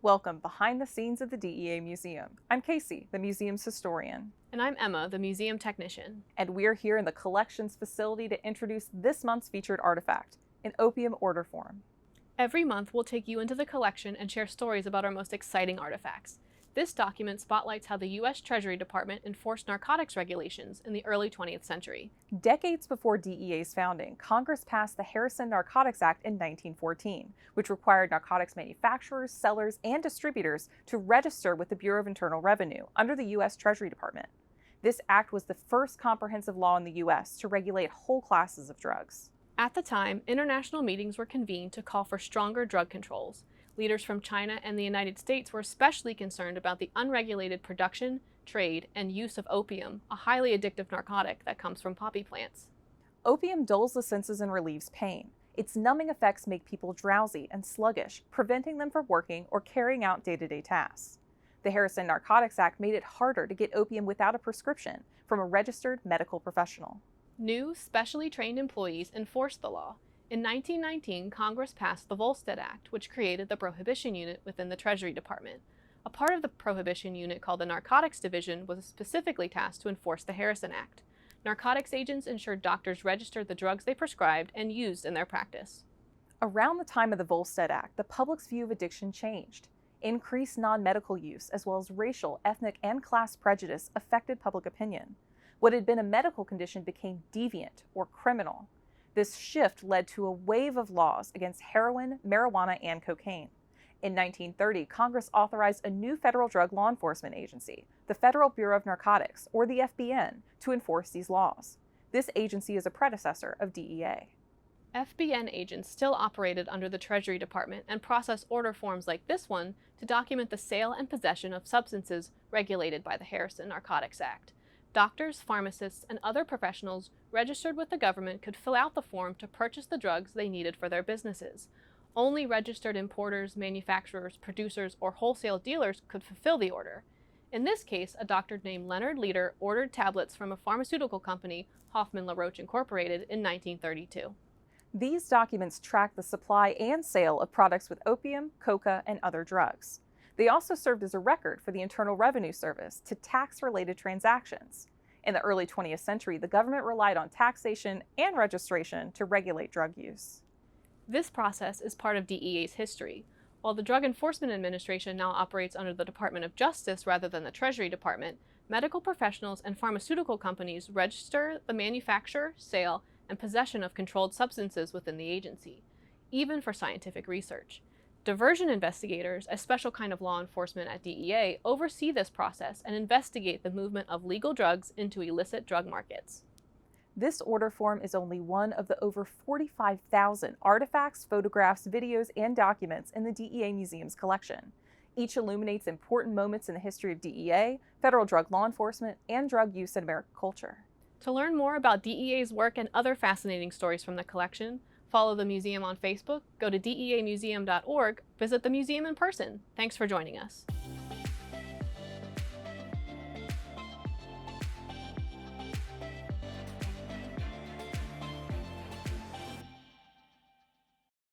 Welcome behind the scenes of the DEA Museum. I'm Casey, the museum's historian. And I'm Emma, the museum technician. And we're here in the collections facility to introduce this month's featured artifact, an opium order form. Every month, we'll take you into the collection and share stories about our most exciting artifacts. This document spotlights how the U.S. Treasury Department enforced narcotics regulations in the early 20th century. Decades before DEA's founding, Congress passed the Harrison Narcotics Act in 1914, which required narcotics manufacturers, sellers, and distributors to register with the Bureau of Internal Revenue under the U.S. Treasury Department. This act was the first comprehensive law in the U.S. to regulate whole classes of drugs. At the time, international meetings were convened to call for stronger drug controls. Leaders from China and the United States were especially concerned about the unregulated production, trade, and use of opium, a highly addictive narcotic that comes from poppy plants. Opium dulls the senses and relieves pain. Its numbing effects make people drowsy and sluggish, preventing them from working or carrying out day-to-day tasks. The Harrison Narcotics Act made it harder to get opium without a prescription from a registered medical professional. New, specially trained employees enforced the law. In 1919, Congress passed the Volstead Act, which created the Prohibition Unit within the Treasury Department. A part of the Prohibition Unit called the Narcotics Division was specifically tasked to enforce the Harrison Act. Narcotics agents ensured doctors registered the drugs they prescribed and used in their practice. Around the time of the Volstead Act, the public's view of addiction changed. Increased non-medical use, as well as racial, ethnic, and class prejudice affected public opinion. What had been a medical condition became deviant or criminal. This shift led to a wave of laws against heroin, marijuana, and cocaine. In 1930, Congress authorized a new federal drug law enforcement agency, the Federal Bureau of Narcotics, or the FBN, to enforce these laws. This agency is a predecessor of DEA. FBN agents still operated under the Treasury Department and processed order forms like this one to document the sale and possession of substances regulated by the Harrison Narcotics Act. Doctors, pharmacists, and other professionals registered with the government could fill out the form to purchase the drugs they needed for their businesses. Only registered importers, manufacturers, producers, or wholesale dealers could fulfill the order. In this case, a doctor named Leonard Leader ordered tablets from a pharmaceutical company, Hoffman LaRoche Incorporated, in 1932. These documents track the supply and sale of products with opium, coca, and other drugs. They also served as a record for the Internal Revenue Service to tax-related transactions. In the early 20th century, the government relied on taxation and registration to regulate drug use. This process is part of DEA's history. While the Drug Enforcement Administration now operates under the Department of Justice rather than the Treasury Department, medical professionals and pharmaceutical companies register the manufacture, sale, and possession of controlled substances within the agency, even for scientific research. Diversion investigators, a special kind of law enforcement at DEA, oversee this process and investigate the movement of legal drugs into illicit drug markets. This order form is only one of the over 45,000 artifacts, photographs, videos, and documents in the DEA Museum's collection. Each illuminates important moments in the history of DEA, federal drug law enforcement, and drug use in American culture. To learn more about DEA's work and other fascinating stories from the collection, follow the museum on Facebook, go to deamuseum.org, visit the museum in person. Thanks for joining us.